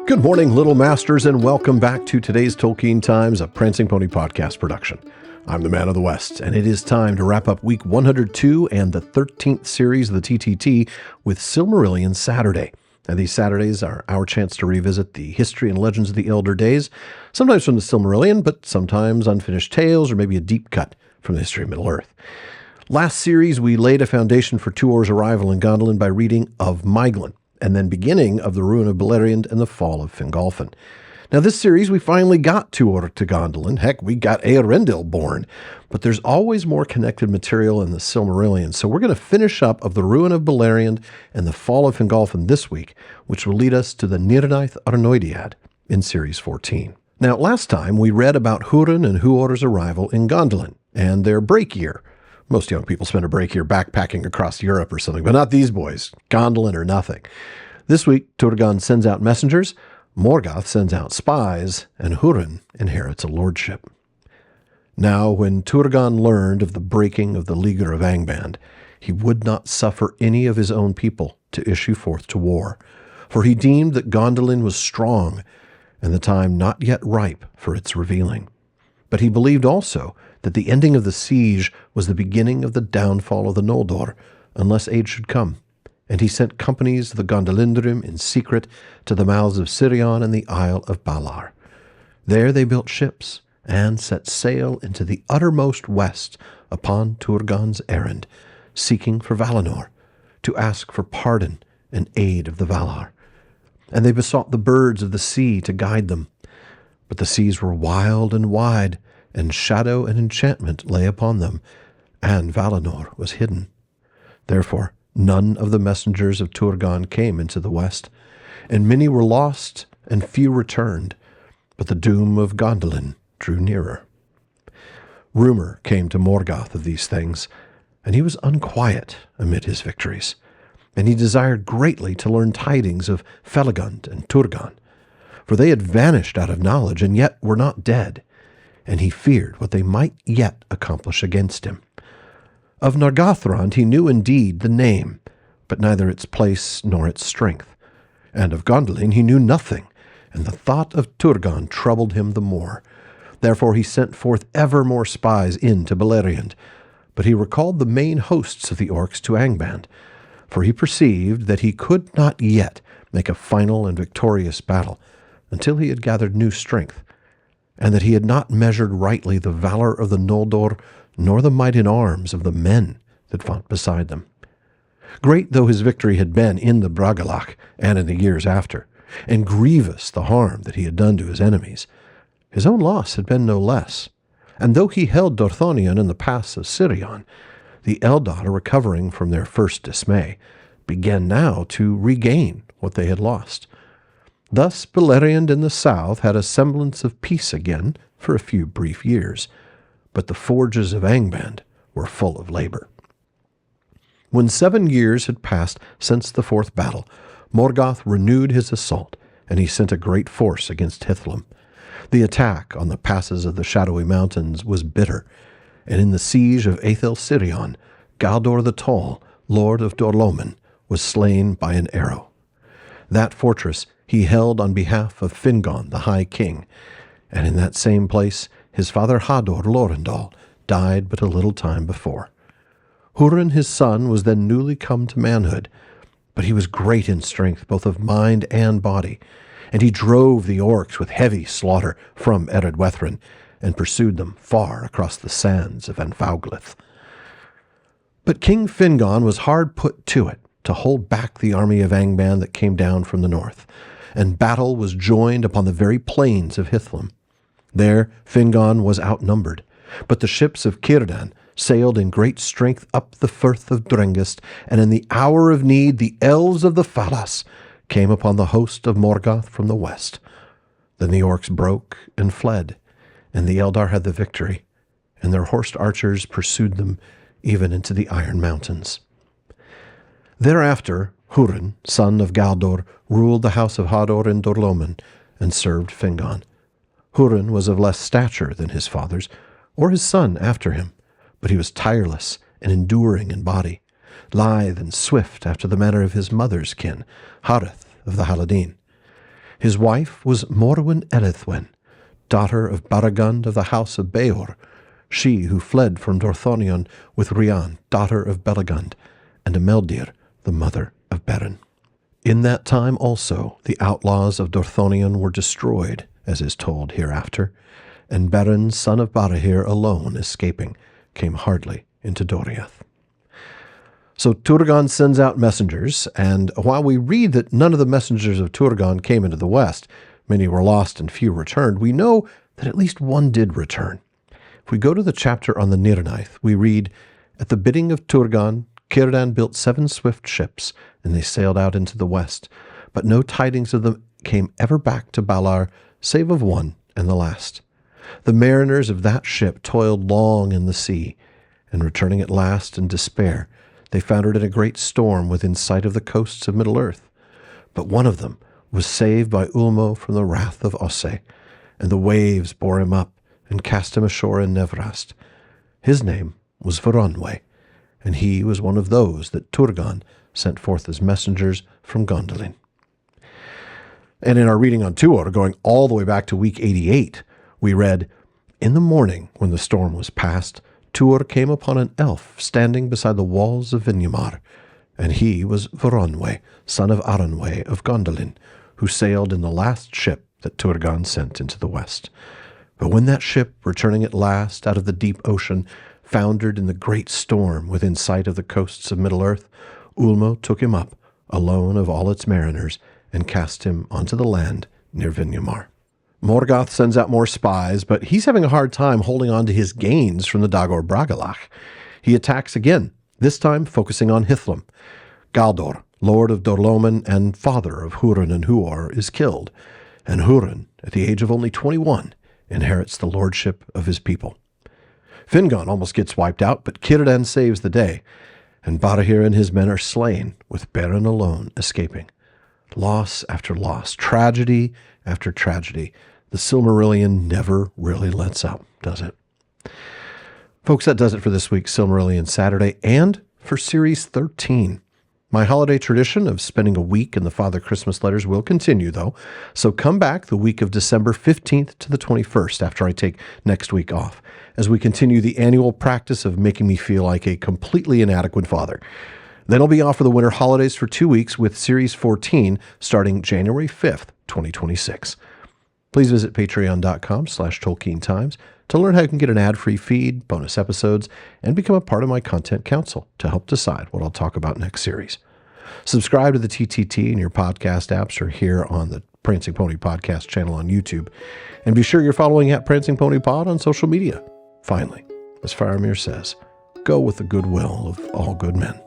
Good morning, Little Masters, and welcome back to today's Tolkien Times, a Prancing Pony podcast production. I'm the Man of the West, and it is time to wrap up week 102 and the 13th series of the TTT with Silmarillion Saturday. Now, these Saturdays are our chance to revisit the history and legends of the Elder Days, sometimes from the Silmarillion, but sometimes unfinished tales or maybe a deep cut from the history of Middle-earth. Last series, we laid a foundation for Tuor's arrival in Gondolin by reading of Maeglin, and then beginning of the Ruin of Beleriand and the Fall of Fingolfin. Now, this series, we finally got Tuor to Gondolin. Heck, we got Eärendil born. But there's always more connected material in the Silmarillion, so we're going to finish up of the Ruin of Beleriand and the Fall of Fingolfin this week, which will lead us to the Nirnaeth Arnoediad in Series 14. Now, last time, we read about Hurin and Huor's arrival in Gondolin and their break year. Most young people spend a break year backpacking across Europe or something, but not these boys. Gondolin or nothing. This week, Turgon sends out messengers, Morgoth sends out spies, and Hurin inherits a lordship. Now, when Turgon learned of the breaking of the Leaguer of Angband, he would not suffer any of his own people to issue forth to war, for he deemed that Gondolin was strong, and the time not yet ripe for its revealing. But he believed also that the ending of the siege was the beginning of the downfall of the Noldor, unless aid should come, and he sent companies of the Gondolindrim in secret to the mouths of Sirion and the Isle of Balar. There they built ships, and set sail into the uttermost west upon Turgon's errand, seeking for Valinor, to ask for pardon and aid of the Valar. And they besought the birds of the sea to guide them. But the seas were wild and wide, and shadow and enchantment lay upon them, and Valinor was hidden. Therefore none of the messengers of Turgon came into the west, and many were lost, and few returned, but the doom of Gondolin drew nearer. Rumor came to Morgoth of these things, and he was unquiet amid his victories, and he desired greatly to learn tidings of Felagund and Turgon, for they had vanished out of knowledge, and yet were not dead, and he feared what they might yet accomplish against him. Of Nargothrond he knew indeed the name, but neither its place nor its strength. And of Gondolin he knew nothing, and the thought of Turgon troubled him the more. Therefore he sent forth ever more spies into Beleriand, but he recalled the main hosts of the orcs to Angband, for he perceived that he could not yet make a final and victorious battle until he had gathered new strength, and that he had not measured rightly the valor of the Noldor, nor the might in arms of the men that fought beside them. Great though his victory had been in the Bragalach and in the years after, and grievous the harm that he had done to his enemies, his own loss had been no less. And though he held Dorthonion and the pass of Sirion, the Eldar, recovering from their first dismay, began now to regain what they had lost. Thus Beleriand in the south had a semblance of peace again for a few brief years, but the forges of Angband were full of labor. When 7 years had passed since the fourth battle, Morgoth renewed his assault, and he sent a great force against Hithlum. The attack on the passes of the Shadowy Mountains was bitter, and in the siege of Aethel Sirion, Galdor the Tall, lord of Dorlomen, was slain by an arrow. That fortress he held on behalf of Fingon, the High King, and in that same place his father Hador Lorendal died but a little time before. Hurin his son was then newly come to manhood, but he was great in strength both of mind and body, and he drove the orcs with heavy slaughter from Eredwethrin, and pursued them far across the sands of Anfauglith. But King Fingon was hard put to it to hold back the army of Angband that came down from the north, and battle was joined upon the very plains of Hithlum. There Fingon was outnumbered, but the ships of Círdan sailed in great strength up the firth of Drengist, and in the hour of need the elves of the Falas came upon the host of Morgoth from the west. Then the orcs broke and fled, and the Eldar had the victory, and their horsed archers pursued them even into the Iron Mountains. Thereafter Hurin, son of Galdor, ruled the house of Hador in Dorlomen, and served Fingon. Hurin was of less stature than his fathers, or his son after him, but he was tireless and enduring in body, lithe and swift after the manner of his mother's kin, Harith of the Haladin. His wife was Morwen Elithwen, daughter of Baragund of the house of Beor, she who fled from Dorthonion with Rian, daughter of Belagund, and Emeldir, the mother of Beren. In that time also the outlaws of Dorthonion were destroyed, as is told hereafter, and Beren, son of Barahir, alone escaping, came hardly into Doriath. So Turgon sends out messengers, and while we read that none of the messengers of Turgon came into the west, many were lost and few returned, we know that at least one did return. If we go to the chapter on the Nirnaeth, we read, "At the bidding of Turgon, Círdan built 7 swift ships, and they sailed out into the west. But no tidings of them came ever back to Balar, save of one and the last. The mariners of that ship toiled long in the sea, and returning at last in despair, they foundered in a great storm within sight of the coasts of Middle-earth. But one of them was saved by Ulmo from the wrath of Osse, and the waves bore him up and cast him ashore in Nevrast. His name was Voronwe, and he was one of those that Turgon sent forth as messengers from Gondolin." And in our reading on Tuor, going all the way back to week 88, we read, "In the morning, when the storm was past, Tuor came upon an elf standing beside the walls of Vinyamar, and he was Voronwe, son of Aranwe of Gondolin, who sailed in the last ship that Turgon sent into the west. But when that ship, returning at last out of the deep ocean, foundered in the great storm within sight of the coasts of Middle-earth, Ulmo took him up, alone of all its mariners, and cast him onto the land near Vinyamar." Morgoth sends out more spies, but he's having a hard time holding on to his gains from the Dagor Bragalach. He attacks again, this time focusing on Hithlum. Galdor, lord of Dorloman and father of Hurin and Huor, is killed, and Hurin, at the age of only 21, inherits the lordship of his people. Fingon almost gets wiped out, but Círdan saves the day, and Barahir and his men are slain, with Beren alone escaping. Loss after loss, tragedy after tragedy. The Silmarillion never really lets up, does it? Folks, that does it for this week's Silmarillion Saturday and for Series 13. My holiday tradition of spending a week in the Father Christmas letters will continue, though, so come back the week of December 15th to the 21st after I take next week off, as we continue the annual practice of making me feel like a completely inadequate father. Then I'll be off for the winter holidays for 2 weeks with Series 14 starting January 5th, 2026. Please visit patreon.com/TolkienTimes to learn how you can get an ad-free feed, bonus episodes, and become a part of my content council to help decide what I'll talk about next series. Subscribe to the TTT in your podcast apps or here on the Prancing Pony Podcast channel on YouTube. And be sure you're following at Prancing Pony Pod on social media. Finally, as Faramir says, go with the goodwill of all good men.